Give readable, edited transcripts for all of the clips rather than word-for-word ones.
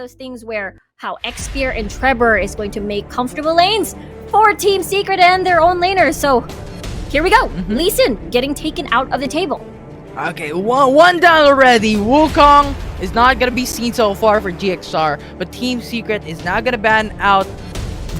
those things where how Xpear and Trevor is going to make comfortable lanes for Team Secret and their own laners. So here we go. Lee Sin getting taken out of the table. Okay, one down already. Wukong is not gonna be seen so far for GXR, but Team Secret is now gonna ban out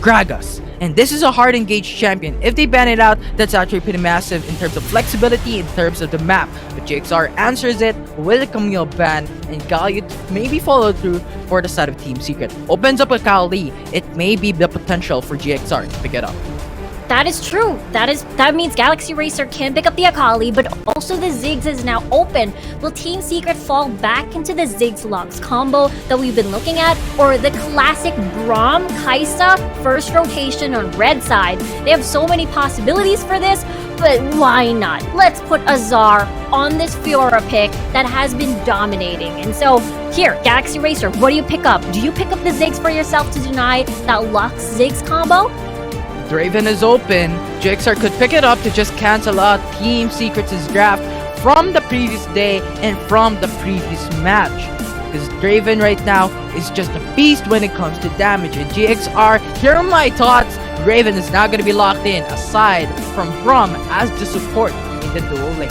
Gragas. And this is a hard engaged champion. If they ban it out, that's actually pretty massive in terms of flexibility, in terms of the map. But GXR answers it with a Camille ban, and Galio maybe follow through for the side of Team Secret. Opens up a Kali. It may be the potential for GXR to pick it up. That is true. That means Galaxy Racer can pick up the Akali, but also the Ziggs is now open. Will Team Secret fall back into the Ziggs Lux combo that we've been looking at, or the classic Braum Kaisa first rotation on red side? They have so many possibilities for this, but why not? Let's put Azar on this Fiora pick that has been dominating. And so here, Galaxy Racer, what do you pick up? Do you pick up the Ziggs for yourself to deny that Lux Ziggs combo? Draven is open. GXR could pick it up to just cancel out Team Secret's draft from the previous day and from the previous match. Because Draven right now is just a beast when it comes to damage. And GXR, here are my thoughts. Draven is now going to be locked in aside from Braum as the support in the dual lane.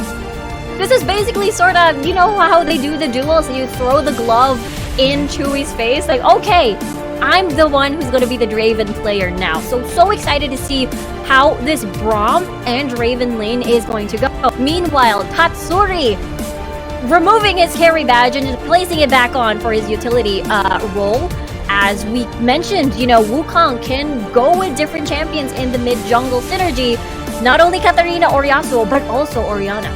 This is basically sort of, you know how they do the duels? You throw the glove in Chewie's face. Like, okay, I'm the one who's going to be the Draven player now. So excited to see how this Braum and Draven lane is going to go. Meanwhile, Tatsuri removing his carry badge and just placing it back on for his utility role. As we mentioned, you know, Wukong can go with different champions in the mid-jungle synergy. Not only Katarina or Yasuo, but also Orianna.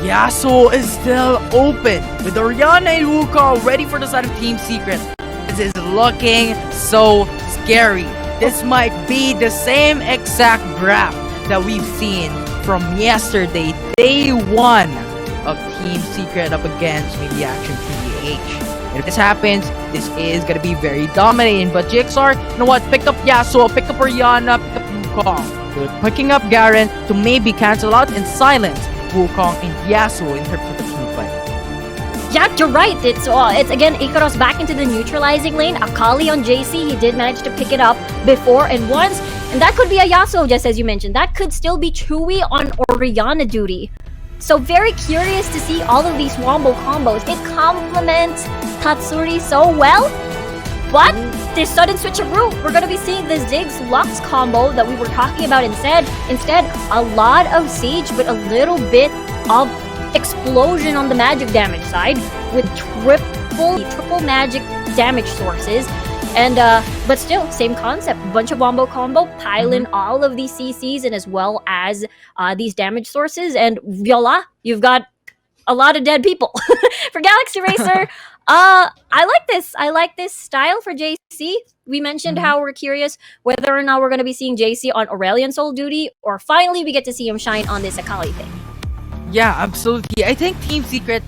Yasuo is still open with Orianna and Wukong ready for the side of Team Secret. This is looking so scary. This might be the same exact draft that we've seen from yesterday, day 1 of Team Secret up against maybe Action PH. And if this happens, this is gonna be very dominating. But GXR, you know what? Pick up Yasuo, pick up Orianna, pick up Wukong. They're picking up Garen to maybe cancel out and silence Wukong and Yasuo in terms of the team fight. Yeah, you're right. It's again Ikaros back into the neutralizing lane. Akali on JC, he did manage to pick it up before and once. And that could be a Yasuo, just as you mentioned. That could still be Chewie on Orianna duty. So very curious to see all of these wombo combos. It complements Tatsuri so well. But this sudden switch of route, we're going to be seeing the Ziggs Lux combo that we were talking about instead. Instead, a lot of Siege, but a little bit of explosion on the magic damage side with triple magic damage sources. And but still, same concept. A bunch of wombo combo, pile in all of these CCs and as well as these damage sources, and voila, you've got a lot of dead people. For Galaxy Racer, I like this style for JC. We mentioned how we're curious whether or not we're going to be seeing JC on Aurelion Soul duty, or finally we get to see him shine on this Akali thing. Yeah, absolutely. I think Team Secret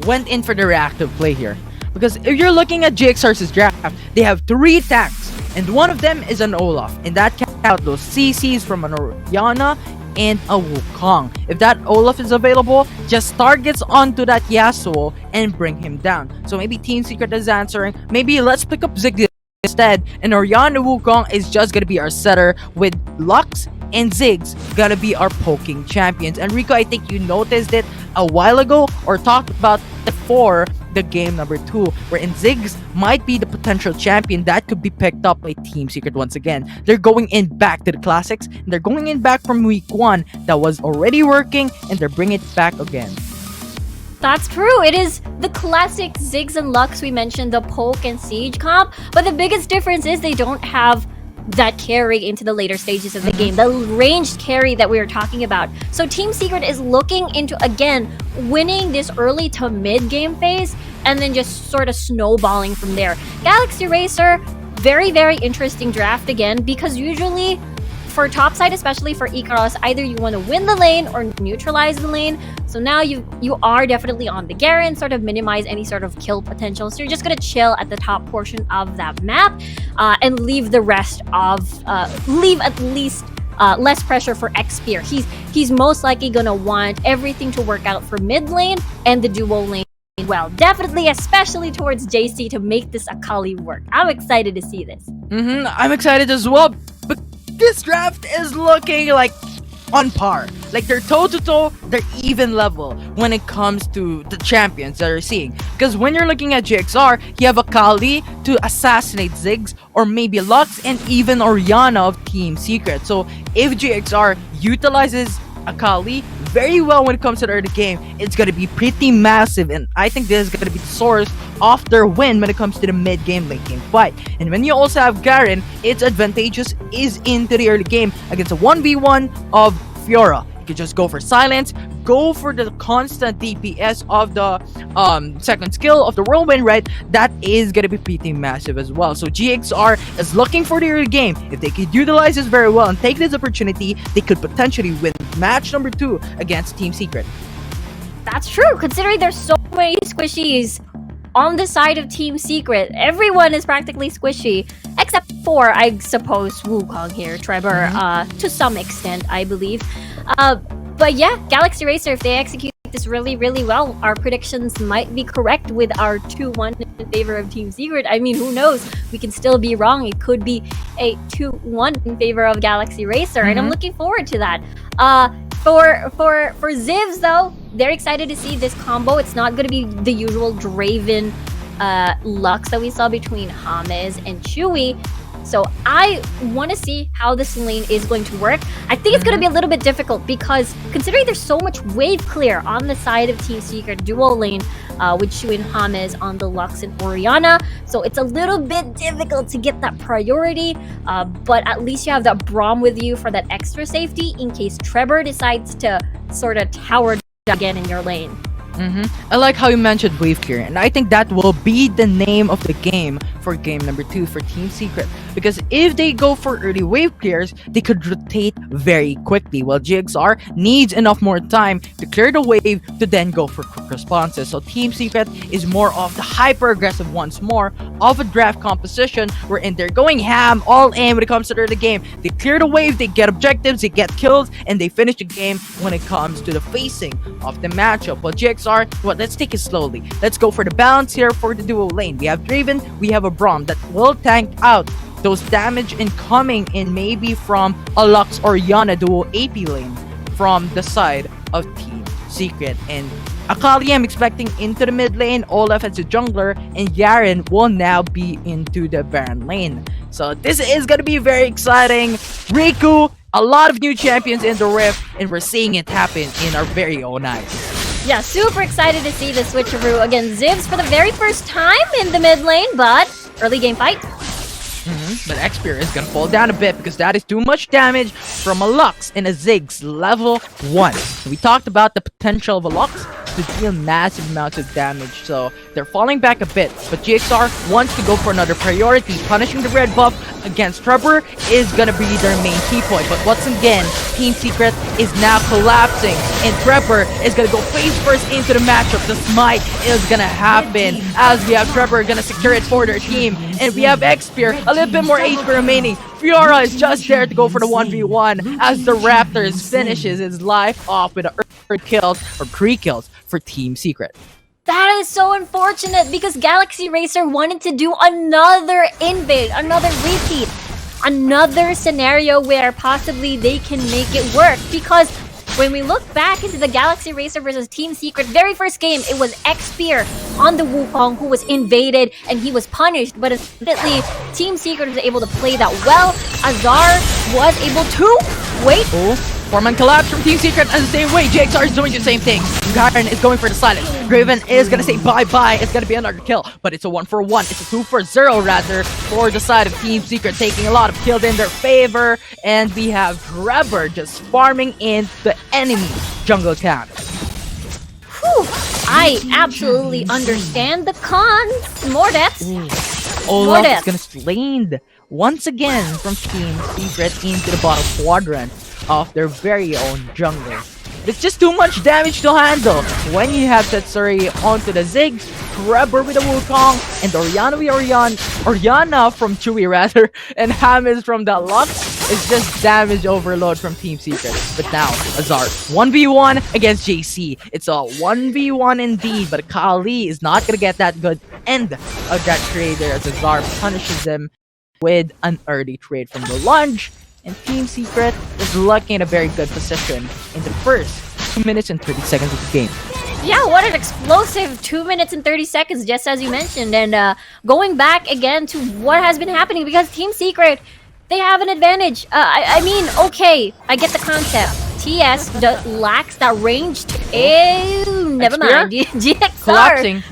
went in for the reactive play here. Because if you're looking at GXR's draft, they have 3 attacks, and one of them is an Olaf. And that can out those CCs from an Orianna and a Wukong. If that Olaf is available, just targets onto that Yasuo and bring him down. So maybe Team Secret is answering, maybe let's pick up Ziggs instead, and Orianna Wukong is just gonna be our setter with Lux and Ziggs gonna be our poking champions. And Rico, I think you noticed it a while ago or talked about it for the game number 2, wherein Ziggs might be the potential champion that could be picked up by Team Secret once again. They're going in back to the classics, and they're going in back from week 1 that was already working, and they're bringing it back again. That's true. It is the classic Ziggs and Lux. We mentioned the poke and siege comp, but the biggest difference is they don't have that carry into the later stages of the game, the ranged carry that we were talking about. So Team Secret is looking into, again, winning this early to mid game phase and then just sort of snowballing from there. Galaxy Racer, very, very interesting draft again, because usually for topside, especially for Ikaros, either you want to win the lane or neutralize the lane. So now you are definitely on the Garen, sort of minimize any sort of kill potential. So you're just going to chill at the top portion of that map and leave the rest of, leave at least less pressure for Xpear. He's most likely going to want everything to work out for mid lane and the duo lane well. Definitely, especially towards JC to make this Akali work. I'm excited to see this. I'm excited as well. But this draft is looking like on par. Like they're toe-to-toe, they're even level when it comes to the champions that you're seeing. Because when you're looking at GXR, you have Akali to assassinate Ziggs, or maybe Lux, and even Orianna of Team Secret. So if GXR utilizes Akali very well when it comes to the early game, it's gonna be pretty massive, and I think this is gonna be the source of their win when it comes to the mid-game, late-game fight. And when you also have Garen, it's advantageous is into the early game against a 1v1 of Fiora. You can just go for silence, go for the constant DPS of the second skill of the whirlwind, right? That is gonna be pretty massive as well. So GXR is looking for the early game. If they could utilize this very well and take this opportunity, they could potentially win match number 2 against Team Secret. That's true, considering there's so many squishies on the side of Team Secret. Everyone is practically squishy, except for, I suppose, Wukong here, Trevor, to some extent, I believe. But yeah, Galaxy Racer, if they execute this really, really well, our predictions might be correct with our 2-1 in favor of Team Secret. I mean, who knows? We can still be wrong. It could be a 2-1 in favor of Galaxy Racer, and I'm looking forward to that. For Zivs though, they're excited to see this combo. It's not going to be the usual Draven Lux that we saw between James and Chewy. So I want to see how this lane is going to work. I think it's going to be a little bit difficult because considering there's so much wave clear on the side of Team Secret duo lane with Shu and James on the Lux and Orianna, so it's a little bit difficult to get that priority, but at least you have that Braum with you for that extra safety in case Trevor decides to sort of tower again in your lane. I like how you mentioned wave clear, and I think that will be the name of the game for game number 2 for Team Secret, because if they go for early wave clears, they could rotate very quickly, while GXR needs enough more time to clear the wave to then go for quick responses. So Team Secret is more of the hyper aggressive once more of a draft composition wherein they're going ham all in when it comes to the early game. They clear the wave, they get objectives, they get kills, and they finish the game when it comes to the facing of the matchup. While GXR, well, let's take it slowly. Let's go for the balance here for the duo lane. We have Draven, we have a Braum that will tank out those damage incoming in maybe from a Lux or Yana duo AP lane from the side of Team Secret. And Akali, I'm expecting into the mid lane, Olaf as a jungler, and Garen will now be into the Baron lane. So this is gonna be very exciting. Riku, a lot of new champions in the Rift, and we're seeing it happen in our very own eyes. Yeah, super excited to see the switcheroo against Zivs for the very first time in the mid lane, but early game fight. But Xperia is gonna fall down a bit because that is too much damage from a Lux and a Ziggs level 1. We talked about the potential of a Lux to deal massive amounts of damage, so they're falling back a bit. But GXR wants to go for another priority. Punishing the red buff against Trevor is gonna be their main key point. But once again, Team Secret is now collapsing, and Trevor is gonna go face first into the matchup. The smite is gonna happen as we have Trevor gonna secure it for their team, and we have Xperia, a little bit more HP remaining. Fiora is just there to go for the 1v1 as the Raptors finishes his life off with a kills or 3 kills for Team Secret. That is so unfortunate because Galaxy Racer wanted to do another invade, another repeat, another scenario where possibly they can make it work. Because when we look back into the Galaxy Racer versus Team Secret very first game, it was Xperia on the Wukong who was invaded and he was punished. But immediately, Team Secret was able to play that well. Azar was able to wait. Four-man collapse from Team Secret, and the same way GXR is doing the same thing. Garen is going for the silence. Draven is gonna say bye-bye. It's gonna be another kill, but it's a 1-for-1. It's a 2-for-0 rather for the side of Team Secret, taking a lot of kills in their favor. And we have Trevor just farming in the enemy jungle camp. Whew. I absolutely understand the cons. More deaths. Olaf is gonna slain once again from Team Secret into the bottom quadrant of their very own jungle. It's just too much damage to handle when you have Tetsuri onto the Ziggs, Trevor with the Wukong, and Orianna from Chewy rather, and James from the Lux. is just damage overload from Team Secret. But now, ANY.C 1v1 against JC. It's a 1v1 indeed, but Akali is not gonna get that good end of that trade there as ANY.C punishes him with an early trade from the lunge. And Team Secret is looking in a very good position in the first 2 minutes and 30 seconds of the game. Yeah, what an explosive 2 minutes and 30 seconds, just as you mentioned. And going back again to what has been happening, because Team Secret, they have an advantage. I mean, okay, I get the concept. TS lacks that range. Never mind. GXR. Collapsing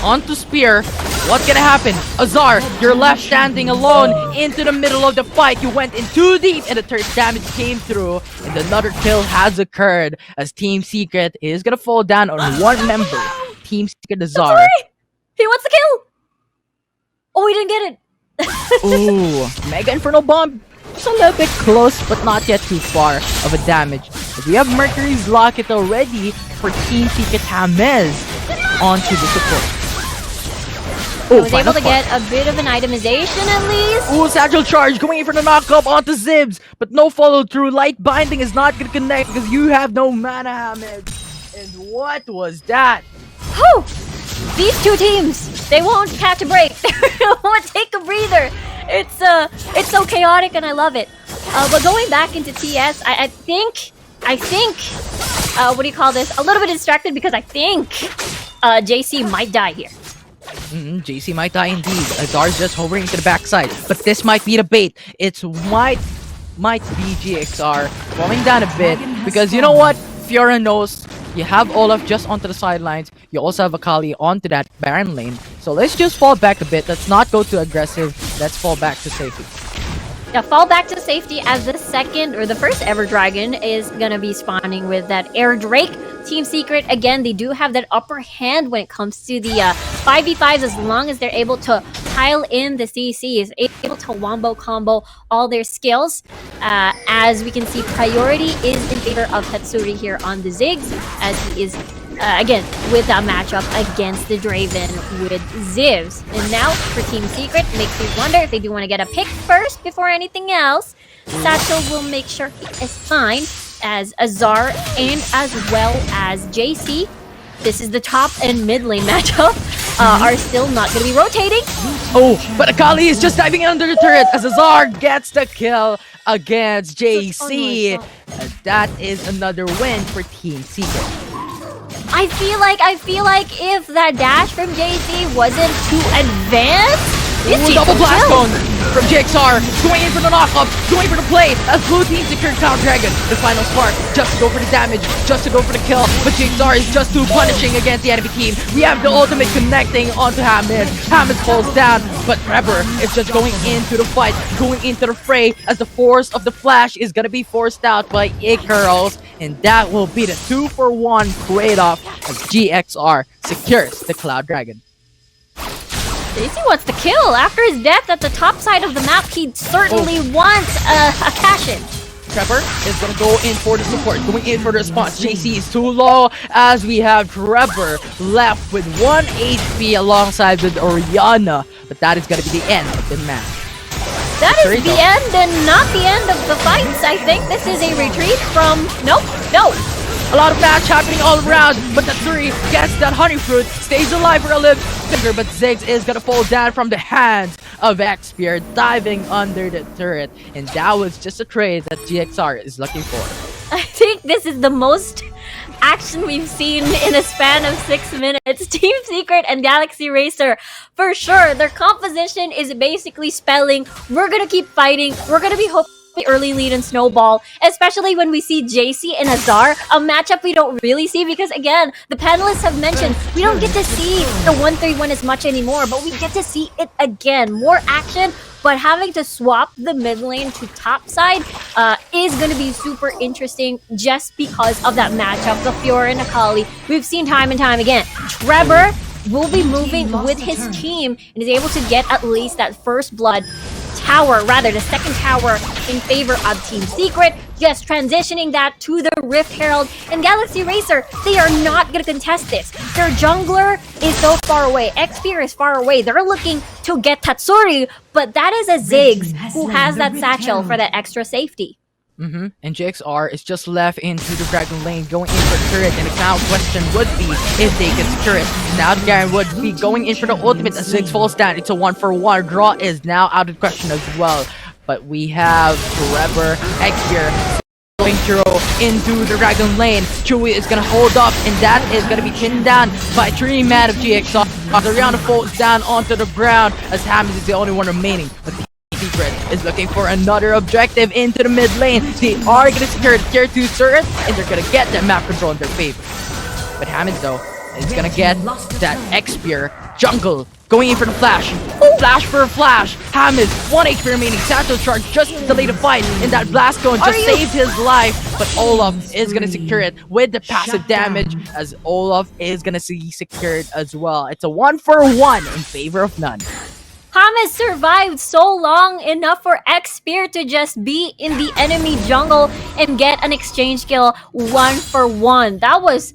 onto Spear. What's gonna happen? ANY.C, you're left standing alone into the middle of the fight. You went in too deep and the third damage came through. And another kill has occurred as Team Secret is gonna fall down on one member. Team Secret ANY. He wants the kill. Oh, he didn't get it. Ooh, Mega Infernal Bomb. It's a little bit close, but not yet too far of a damage. But we have Mercury's Locket already for Team Secret James onto the support. I was able to get a bit of an itemization at least. Ooh, Satchel Charge going in for the knockup onto Zibs, but no follow through. Light Binding is not going to connect because you have no mana, James. And what was that? Whew! These two teams, they won't catch a break. They won't take a breather. It's so chaotic and I love it. But going back into TS, I think, what do you call this? A little bit distracted because I think JC might die here. JC might die indeed. ANY's just hovering to the backside, but this might be the bait. It might be GXR falling down a bit because you know what? Fiora knows you have Olaf just onto the sidelines. You also have Akali onto that Baron lane. So let's just fall back a bit. Let's not go too aggressive. Let's fall back to safety. Yeah, fall back to safety as the second or the first ever dragon is gonna be spawning with that Air Drake. Team Secret, again, they do have that upper hand when it comes to the 5v5s as long as they're able to pile in the CCs, able to wombo combo all their skills. As we can see, priority is in favor of Tatsuri here on the Ziggs as he is, again, with that matchup against the Draven with Zivs. And now for Team Secret, makes me wonder if they do want to get a pick first before anything else. Satchel will make sure he is fine as ANY and as well as JC. This is the top and mid lane matchup. Are still not going to be rotating. Oh, but Akali is just diving under the turret as ANY gets the kill against JC. And that is another win for Team Secret. I feel like if that dash from JC wasn't too advanced, it's double blast zone from GXR, going in for the knockup, going for the play as blue team secured Cloud Dragon. The final spark, just to go for the damage, just to go for the kill, but GXR is just too punishing against the enemy team. We have the ultimate connecting onto James. James falls down, but Trevor is just going into the fight, going into the fray as the force of the flash is gonna be forced out by Icaros, and that will be the 2-for-1 trade-off as GXR secures the Cloud Dragon. JC wants the kill. After his death at the top side of the map, he certainly wants a cash-in. Trevor is going to go in for the support, going in for the response. JC is too low as we have Trevor left with 1 HP alongside with Orianna. But that is going to be the end of the match. That is the end and not the end of the fights. I think this is a retreat from... Nope, no. A lot of match happening all around, but the 3 gets that honey fruit, stays alive for a little longer, but Ziggs is gonna fall down from the hands of X-Spear, diving under the turret, and that was just a trade that GXR is looking for. I think this is the most action we've seen in a span of 6 minutes. Team Secret and Galaxy Racer, for sure, their composition is basically spelling, we're gonna keep fighting, we're gonna be hoping early lead and snowball, especially when we see JC and ANY, a matchup we don't really see because, again, the panelists have mentioned we don't get to see the 1-3-1 as much anymore, but we get to see it again. More action, but having to swap the mid lane to top side is going to be super interesting just because of that matchup, the Fiora and Akali. We've seen time and time again. Trevor will be moving with his team and is able to get at least that first blood. tower, rather the second tower in favor of Team Secret, just transitioning that to the Rift Herald. And Galaxy Racer, they are not going to contest this. Their jungler is so far away. Xpear is far away. They're looking to get Tatsuri, but that is a Ziggs who has that satchel for that extra safety. And JXR is just left into the Dragon Lane, going in for the turret, and the now question would be if they can secure it. Now Garen would be going in for the ultimate as Ziggs falls down. It's a 1-for-1. Draw is now out of the question as well. But we have Trevor, Xpear, going through into the Dragon Lane. Chewy is gonna hold up, and that is gonna be pinned down by 3 man of GXR. The round falls down onto the ground as Hammond is the only one remaining. But Secret is looking for another objective into the mid lane. They are gonna secure the tier 2 turret, and they're gonna get that map control in their favor. But Hammond though is gonna get that Xpear jungle going in for the flash. Flash for a flash. Hammond 1 HP remaining. Santos charge just to delay the fight, and that blast cone just saved his life. But Olaf is gonna secure it with the passive damage, as Olaf is gonna see secured as well. It's a 1-for-1 in favor of none. Hamas survived so long enough for Xpear to just be in the enemy jungle and get an exchange kill 1-for-1. That was,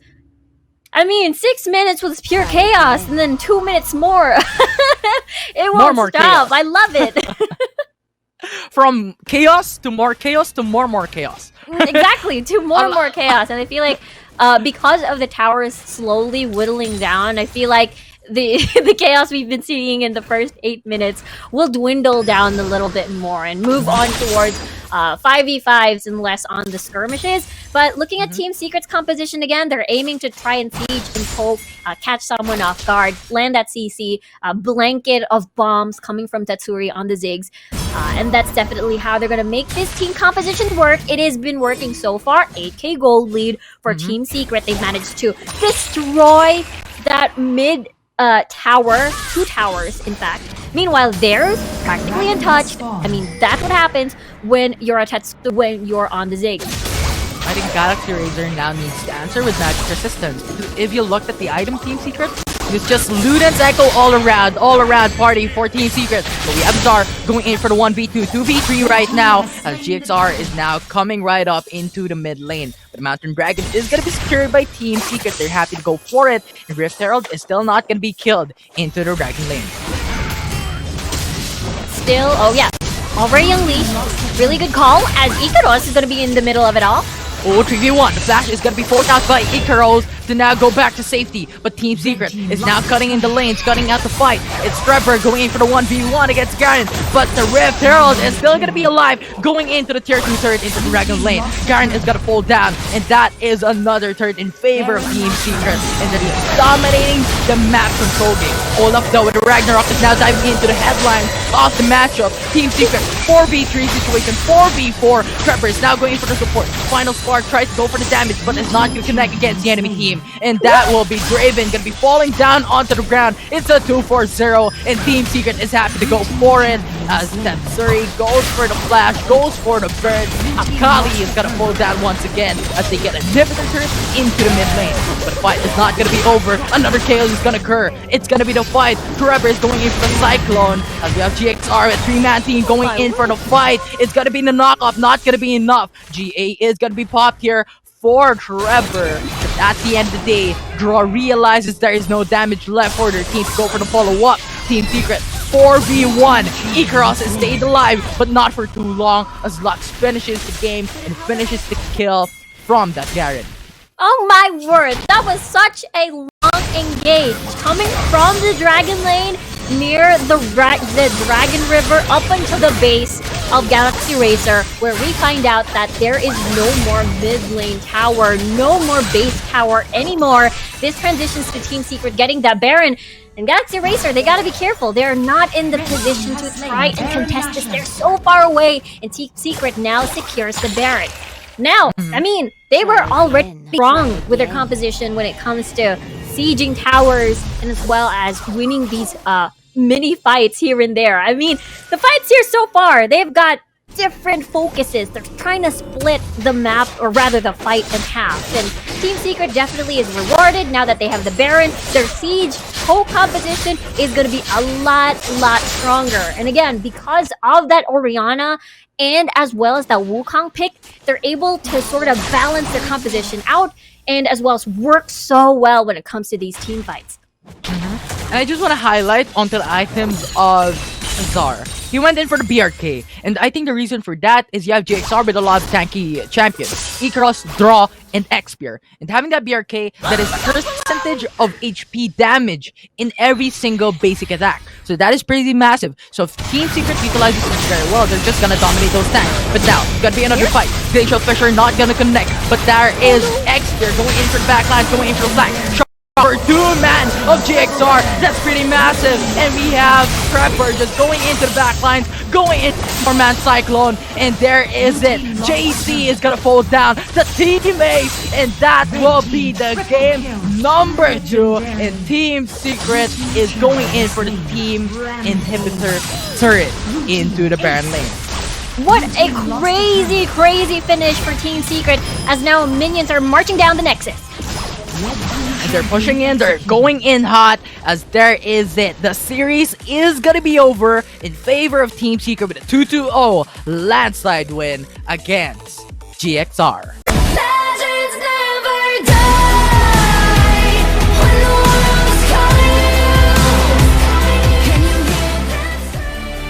I mean, 6 minutes was pure chaos, and then 2 minutes more. It won't more stop. chaos. I love it. From chaos to more chaos to more chaos. Exactly, to more chaos. And I feel like because of the towers slowly whittling down, I feel like the chaos we've been seeing in the first 8 minutes will dwindle down a little bit more and move on towards 5v5s and less on the skirmishes. But looking at Team Secret's composition again, they're aiming to try and siege and poke, catch someone off guard, land that CC, blanket of bombs coming from Tatsuri on the Ziggs. And that's definitely how they're going to make this team composition work. It has been working so far. 8k gold lead for Team Secret. They've managed to destroy that mid tower, 2 towers in fact. Meanwhile, theirs practically untouched. I mean, that's what happens when you're when you're on the Ziggs. I think Galaxy Razer now needs to answer with magic resistance. Because if you looked at the item Team Secret, it's just loot and cycle all around party for Team Secret. But we have Zar going in for the 1v2, 2v3 right now, as GXR is now coming right up into the mid lane. But Mountain Dragon is going to be secured by Team Secret. They're happy to go for it. And Rift Herald is still not going to be killed into the Dragon lane. Still, oh yeah, already unleashed. Really good call, as Ikaros is going to be in the middle of it all. Oh, 3v1. The flash is going to be forced out by Ikaros to now go back to safety. But Team Secret is now cutting in the lanes, cutting out the fight. It's Trevor going in for the 1v1 against Garen. But the Rift Herald is still going to be alive, going into the tier 2 turret into the Dragon lane. Garen is going to fall down, and that is another turret in favor of Team Secret. And that is dominating the map control game. Olaf though with the Ragnarok is now diving into the headlines of the matchup. Team Secret 4v3 situation, 4v4. Trevor is now going in for the support. Final Spark tries to go for the damage, but it's not going to connect against the enemy team. And that will be Draven going to be falling down onto the ground. It's a 2-4-0, and Team Secret is happy to go for it. As Tatsuri goes for the flash, goes for the burn. Akali is going to fall down once again as they get a inhibitor turret into the mid lane. But the fight is not going to be over. Another chaos is going to occur. It's going to be the fight. Trevor is going in for the Cyclone. As we have GXR, a 3-man team going in for the fight. It's going to be the knockoff, not going to be enough. GA is going to be popped here for Trevor. But at the end of the day, Draw realizes there is no damage left for their team to go for the follow-up. Team Secret 4v1. Ikaros has stayed alive, but not for too long, as Lux finishes the game and finishes the kill from that Garen. Oh my word, that was such a long engage coming from the Dragon lane near the Dragon River up until the base of Galaxy Racer, where we find out that there is no more mid lane tower, no more base tower anymore. This transitions to Team Secret getting that Baron. And Galaxy Racer, they gotta be careful. They're not in the position to try and contest this. They're so far away, and Team Secret now secures the Baron. Now, I mean, they were already wrong with their composition when it comes to sieging towers and as well as winning these mini fights here and there. I mean, the fights here so far, they've got different focuses. They're trying to split the map, or rather the fight, in half. And Team Secret definitely is rewarded now that they have the Baron. Their Siege co-composition is going to be a lot stronger. And again, because of that Orianna and as well as that Wukong pick, they're able to sort of balance their composition out and as well as work so well when it comes to these team fights. And I just want to highlight onto the items of Zar. He went in for the BRK, and I think the reason for that is you have GXR with a lot of tanky champions, Ikaros, Draw, and Xpear. And having that BRK, that is percentage of HP damage in every single basic attack. So that is pretty massive. So if Team Secret utilizes this very well, they're just gonna dominate those tanks. But now, it's gonna be another fight. Glacial Fisher not gonna connect, but there is Xpear going in for the backlines, going in for the flank. For 2-man of GXR, that's pretty massive. And we have Prepper just going into the backlines, going into 4-man Cyclone, and there is it. JC is gonna fall down, the teammate, and that will be the game number 2. And Team Secret is going in for the team inhibitor turret into the Baron lane. What a crazy finish for Team Secret, as now minions are marching down the Nexus. And they're pushing in, they're going in hot, as there is it. The series is gonna be over in favor of Team Secret with a 2-2-0 landslide win against GXR.